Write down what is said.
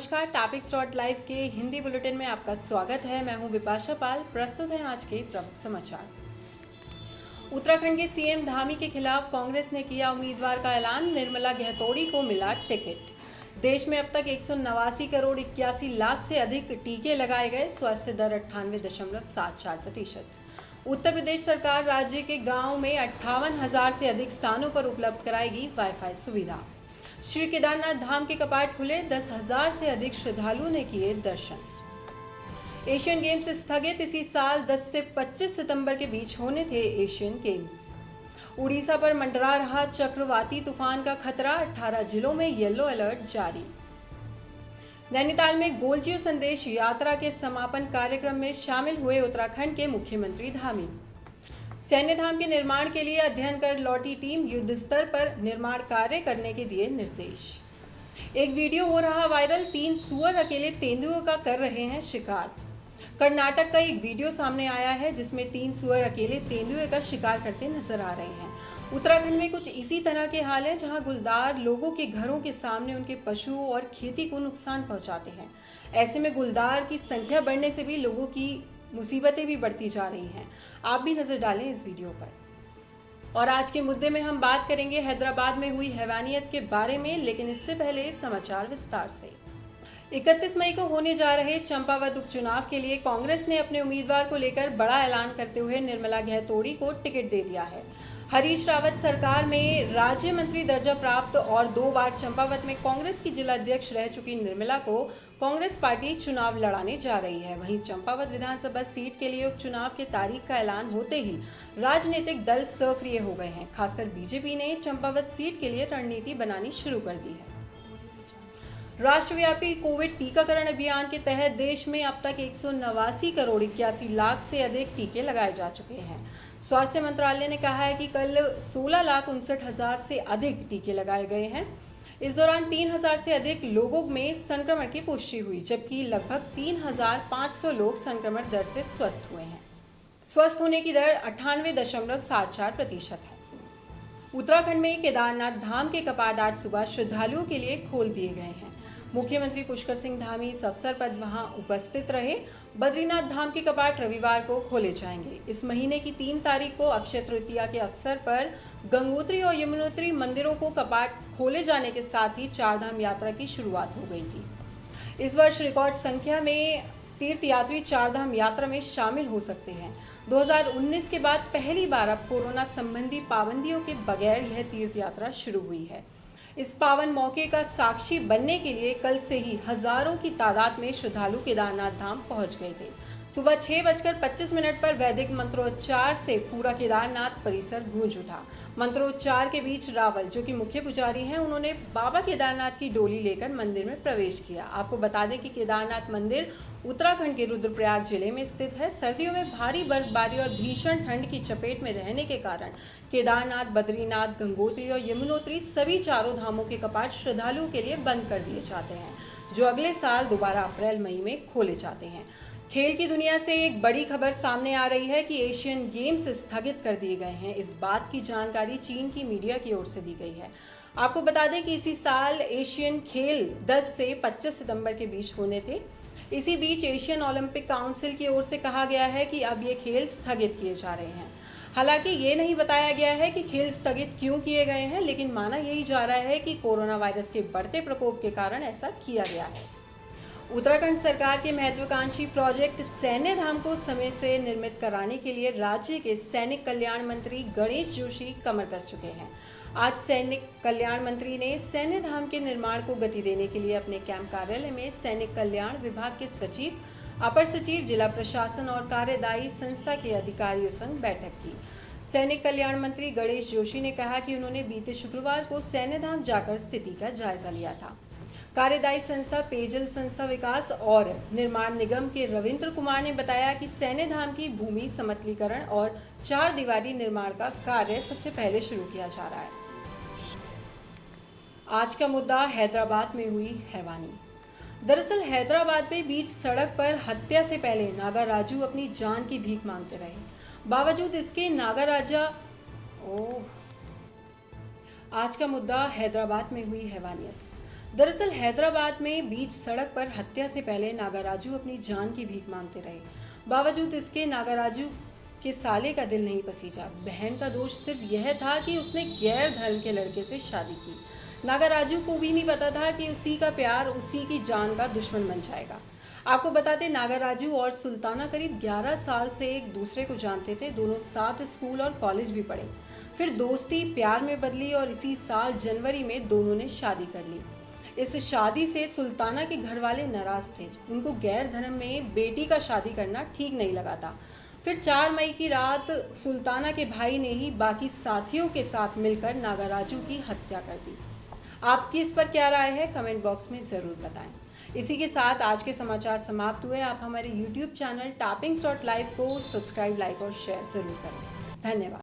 नमस्कार, topics dot live के Hindi bulletin में आपका स्वागत है। मैं हूं विपाशा पाल। प्रस्तुत है आज के प्रमुख समाचार। उत्तराखंड के सीएम धामी के खिलाफ कांग्रेस ने किया उम्मीदवार का ऐलान। निर्मला गहतोड़ी को मिला टिकट। देश में अब तक 189 करोड़ 81 लाख से अधिक टीके लगाए गए। स्वास्थ्य दर 98.74%। उत्तर प्रदेश सरकार राज्य के गांव में 58,000 से अधिक स्थानों पर उपलब्ध कराएगी वाईफाई सुविधा। श्री केदारनाथ धाम के कपाट खुले। 10,000 से अधिक श्रद्धालुओं ने किए दर्शन। एशियन गेम्स स्थगित। इसी साल 10 से 25 सितंबर के बीच होने थे एशियन गेम्स। उड़ीसा पर मंडरा रहा चक्रवाती तूफान का खतरा। 18 जिलों में येलो अलर्ट जारी। नैनीताल में गोलजियो संदेश यात्रा के समापन कार्यक्रम में शामिल हुए उत्तराखंड के मुख्यमंत्री धामी। सैन्य धाम के निर्माण के लिए अध्ययन कर लौटी टीम। युद्ध स्तर पर निर्माण कार्य करने के दिए निर्देश। एक वीडियो हो रहा वायरल। 3 सुअर अकेले तेंदुओं का कर रहे हैं शिकार। कर्नाटक का एक वीडियो सामने आया है जिसमें 3 सुअर अकेले तेंदुए का शिकार करते नजर आ रहे हैं। उत्तराखंड में कुछ इसी तरह के हाल है जहां गुलदार लोगों के घरों के सामने उनके पशुओं और खेती को नुकसान पहुंचाते हैं। ऐसे में गुलदार की संख्या बढ़ने से भी लोगों की मुसीबतें भी बढ़ती जा रही हैं। आप भी नजर डालें इस वीडियो पर। और आज के मुद्दे में हम बात करेंगे हैदराबाद में हुई हैवानियत के बारे में, लेकिन इससे पहले समाचार विस्तार से। 31 मई को होने जा रहे चंपावत उपचुनाव के लिए कांग्रेस ने अपने उम्मीदवार को लेकर बड़ा ऐलान करते हुए निर्मला गहतोड़ी को टिकट दे दिया है। हरीश रावत सरकार में राज्य मंत्री दर्जा प्राप्त और 2 बार चंपावत में कांग्रेस की जिला अध्यक्ष रह चुकी निर्मला को कांग्रेस पार्टी चुनाव लड़ाने जा रही है। वहीं चंपावत विधानसभा सीट के लिए उपचुनाव के तारीख का ऐलान होते ही राजनीतिक दल सक्रिय हो गए हैं। खासकर बीजेपी ने चंपावत सीट के लिए रणनीति बनानी शुरू कर दी है। राष्ट्रव्यापी कोविड टीकाकरण अभियान के तहत देश में अब तक 189 करोड़ 81 लाख से अधिक टीके लगाए जा चुके हैं। स्वास्थ्य मंत्रालय ने कहा है कि कल 16,59,000 से अधिक टीके लगाए गए हैं। इस दौरान 3,000 से अधिक लोगों में संक्रमण की पुष्टि हुई, जबकि लगभग 3,500 लोग संक्रमण दर से स्वस्थ हुए हैं। स्वस्थ होने की दर 98.74% है। उत्तराखंड में केदारनाथ धाम के कपाट आज सुबह श्रद्धालुओं के लिए खोल दिए गए हैं। मुख्यमंत्री पुष्कर सिंह धामी इस अवसर पर वहां उपस्थित रहे। बद्रीनाथ धाम के कपाट रविवार को खोले जाएंगे। इस महीने की 3 तारीख को अक्षय तृतीया के अवसर पर गंगोत्री और यमुनोत्री मंदिरों को कपाट खोले जाने के साथ ही 4 धाम यात्रा की शुरुआत हो गई थी। इस वर्ष रिकॉर्ड संख्या में तीर्थयात्री 4 धाम यात्रा में शामिल हो सकते हैं। 2019 के बाद पहली बार अब कोरोना संबंधी पाबंदियों के बगैर यह तीर्थ यात्रा शुरू हुई है। इस पावन मौके का साक्षी बनने के लिए कल से ही हजारों की तादाद में श्रद्धालु केदारनाथ धाम पहुंच गए थे। सुबह 6:25 पर वैदिक मंत्रोच्चार से पूरा केदारनाथ परिसर गूंज उठा। मंत्रोच्चार के बीच रावल, जो कि मुख्य पुजारी हैं, उन्होंने बाबा केदारनाथ की डोली लेकर मंदिर में प्रवेश किया। आपको बता दें कि केदारनाथ मंदिर उत्तराखंड के रुद्रप्रयाग जिले में स्थित है। सर्दियों में भारी बर्फबारी और भीषण ठंड की चपेट में रहने के कारण केदारनाथ, बद्रीनाथ, गंगोत्री और यमुनोत्री सभी 4 धामों के कपाट श्रद्धालुओं के लिए बंद कर दिए जाते हैं, जो अगले साल दोबारा अप्रैल-मई में खोले जाते हैं। खेल की दुनिया से एक बड़ी खबर सामने आ रही है कि एशियन गेम्स स्थगित कर दिए गए हैं। इस बात की जानकारी चीन की मीडिया की ओर से दी गई है। आपको बता दें कि इसी साल एशियन खेल 10 से 25 सितंबर के बीच होने थे। इसी बीच एशियन ओलंपिक काउंसिल की ओर से कहा गया है कि अब ये खेल स्थगित किए जा रहे हैं। हालांकि ये नहीं बताया गया है कि खेल स्थगित क्यों किए गए हैं, लेकिन माना यही जा रहा है कि कोरोना वायरस के बढ़ते प्रकोप के कारण ऐसा किया गया है। उत्तराखंड सरकार के महत्वाकांक्षी प्रोजेक्ट सैन्य धाम को समय से निर्मित कराने के लिए राज्य के सैनिक कल्याण मंत्री गणेश जोशी कमर कस चुके हैं। आज सैनिक कल्याण मंत्री ने सैन्य धाम के निर्माण को गति देने के लिए अपने कैंप कार्यालय में सैनिक कल्याण विभाग के सचिव, अपर सचिव, जिला प्रशासन और कार्यदायी संस्था के अधिकारियों संग बैठक की। सैनिक कल्याण मंत्री गणेश जोशी ने कहा कि उन्होंने बीते शुक्रवार को सैन्य धाम जाकर स्थिति का जायजा लिया था। कार्यदायी संस्था पेयजल संस्था विकास और निर्माण निगम के रविंद्र कुमार ने बताया कि सैन्य धाम की भूमि समतलीकरण और 4 दीवारी निर्माण का कार्य सबसे पहले शुरू किया जा रहा है। आज का मुद्दा हैदराबाद में हुई हैवानी। दरअसल हैदराबाद में बीच सड़क पर हत्या से पहले नागा राजू अपनी जान की भीख मांगते रहे। बावजूद इसके नागा राजा आज का मुद्दा हैदराबाद में हुई हैवानियत। दरअसल हैदराबाद में बीच सड़क पर हत्या से पहले नागाराजू अपनी जान की भीख मांगते रहे। बावजूद इसके नागाराजू के साले का दिल नहीं पसीजा। बहन का दोष सिर्फ यह था कि उसने गैर धर्म के लड़के से शादी की। नागाराजू को भी नहीं पता था कि उसी का प्यार उसी की जान का दुश्मन बन जाएगा। आपको बताते, नागाराजू और सुल्ताना करीब 11 साल से एक दूसरे को जानते थे। दोनों साथ स्कूल और कॉलेज भी पढ़े। फिर दोस्ती प्यार में बदली और इसी साल जनवरी में दोनों ने शादी कर ली। इस शादी से सुल्ताना के घर वाले नाराज थे। उनको गैर धर्म में बेटी का शादी करना ठीक नहीं लगा था। फिर 4 मई की रात सुल्ताना के भाई ने ही बाकी साथियों के साथ मिलकर नागाराजू की हत्या कर दी। आपकी इस पर क्या राय है, कमेंट बॉक्स में ज़रूर बताएं। इसी के साथ आज के समाचार समाप्त हुए। आप हमारे YouTube चैनल टॉपिंग्स.live को सब्सक्राइब, लाइक और शेयर ज़रूर करें। धन्यवाद।